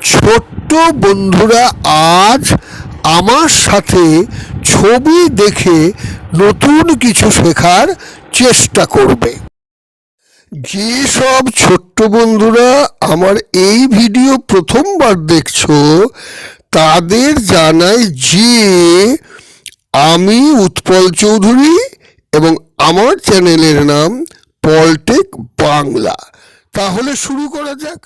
ছোট্ট বন্ধুরা আজ আমার সাথে ছবি দেখে নতুন কিছু শেখার চেষ্টা করবে। যেসব ছোট্ট বন্ধুরা আমার এই ভিডিও প্রথমবার দেখছো তাদের জানাই যে আমি উৎপল চৌধুরী এবং আমার চ্যানেলের নাম পলটেক বাংলা। তাহলে শুরু করা যাক।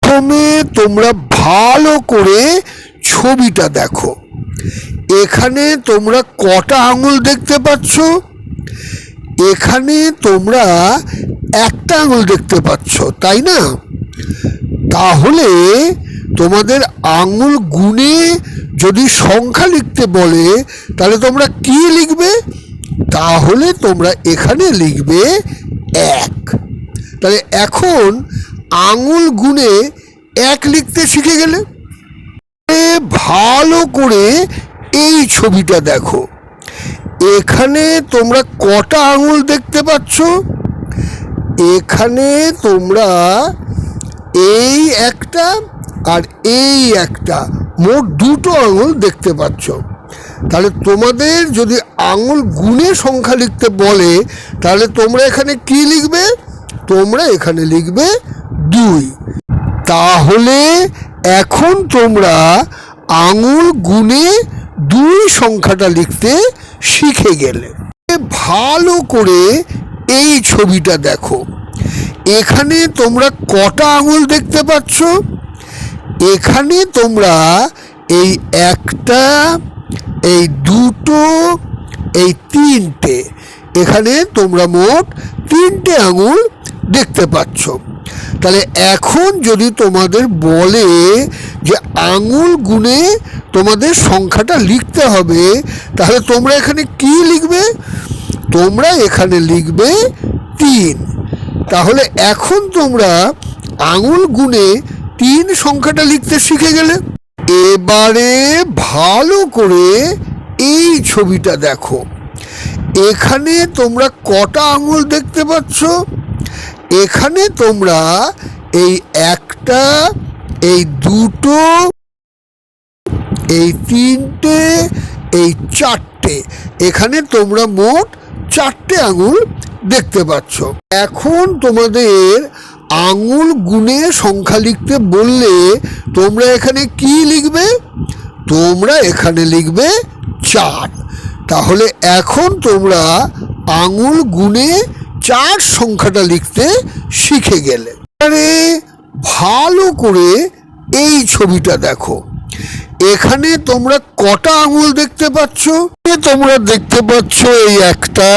প্রথমে তোমরা ভালো করে ছবিটা দেখো। এখানে তোমরা কটা আঙুল দেখতে পাচ্ছ? এখানে তোমরা একটা আঙুল দেখতে পাচ্ছ, তাই না? তাহলে তোমাদের আঙুল গুনে যদি সংখ্যা লিখতে বলে তাহলে তোমরা কি লিখবে? তাহলে তোমরা এখানে লিখবে 1। তাহলে এখন আঙুল গুনে 1 লিখতে শিখে গেলে। ভালো করে এই ছবিটা দেখো। এখানে তোমরা কটা আঙুল দেখতে পাচ্ছ? এখানে তোমরা এই একটা আর এই একটা, মোট দুটো আঙুল দেখতে পাচ্ছ। তাহলে তোমাদের যদি আঙুল গুনে সংখ্যা লিখতে বলে তাহলে তোমরা এখানে কি লিখবে? তোমরা এখানে লিখবে 2। তাহলে এখন তোমরা আঙুল গুনে 2 সংখ্যাটা লিখতে শিখে গেলে। ভালো করে এই ছবিটা দেখো। এখানে তোমরা কটা আঙুল দেখতে পাচ্ছ? এখানে তোমরা এই একটা, এই দুটো, এই 3টে, এখানে তোমরা মোট 3টে আঙুল দেখতে পাচ্ছ। তাহলে এখন যদি তোমাদের বলে যে আঙুল গুনে তোমাদের সংখ্যাটা লিখতে হবে তাহলে তোমরা এখানে কি লিখবে? তোমরা এখানে লিখবে 3। তাহলে এখন তোমরা আঙুল গুনে 3 সংখ্যাটা লিখতে শিখে গেলে। এবারে ভালো করে এই ছবিটা দেখো। এখানে তোমরা কটা আঙুল দেখতে পাচ্ছ? এখানে তোমরা এই একটা, এই দুটো, এই 3টে, এই 4টে, এখানে তোমরা মোট 4টে আঙুল দেখতে পাচ্ছ। এখন তোমাদের আঙুল গুনে সংখ্যা লিখতে বললে তোমরা এখানে কি লিখবে? তোমরা এখানে লিখবে 4। তাহলে এখন তোমরা আঙুল গুনে 4 সংখ্যাটা লিখতে শিখে গেলে। আরে ভালো করে এই ছবিটা দেখো। এখানে তোমরা কটা আঙুল দেখতে পাচ্ছ? তোমরা দেখতে পাচ্ছ এই একটা,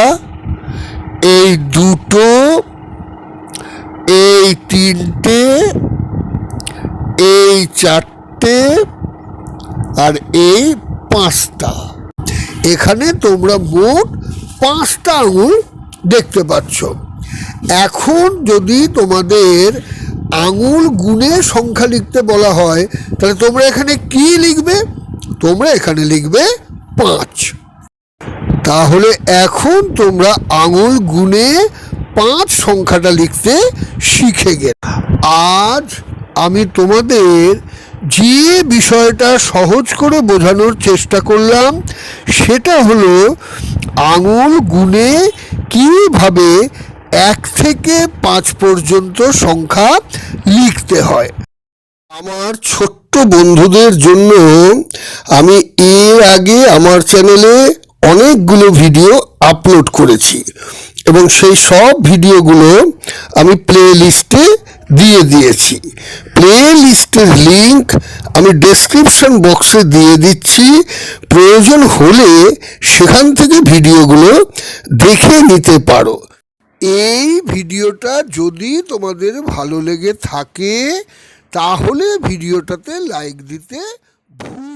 এই দুটো, এই 3টে, এই 4টে আর এই 5টা। এখানে তোমরা মোট 5টা আঙুল দেখতে পাচ্ছ। এখন যদি তোমাদের আঙুল গুনে সংখ্যা লিখতে বলা হয় তাহলে তোমরা এখানে কি লিখবে? তোমরা এখানে লিখবে 5। তাহলে এখন তোমরা আঙুল গুনে 5 সংখ্যাটা লিখতে শিখে গেলে। আজ আমি তোমাদের যে বিষয়টা সহজ করে বোঝানোর চেষ্টা করলাম সেটা হলো আঙুল গুনে কিভাবে 1 থেকে 5 পর্যন্ত সংখ্যা লিখতে হয়। আমার ছোট্ট বন্ধুদের জন্য আমি এর আগে আমার চ্যানেলে অনেকগুলো ভিডিও আপলোড করেছি এবং সেই সব ভিডিওগুলো আমি প্লে লিস্টে দিয়ে দিয়েছি। প্লে লিস্টের লিঙ্ক আমি ডেসক্রিপশন বক্সে দিয়ে দিচ্ছি। প্রয়োজন হলে সেখান থেকে ভিডিওগুলো দেখে নিতে পারো। এই ভিডিওটা যদি তোমাদের ভালো লেগে থাকে তাহলে ভিডিওটাতে লাইক দিতে ভুল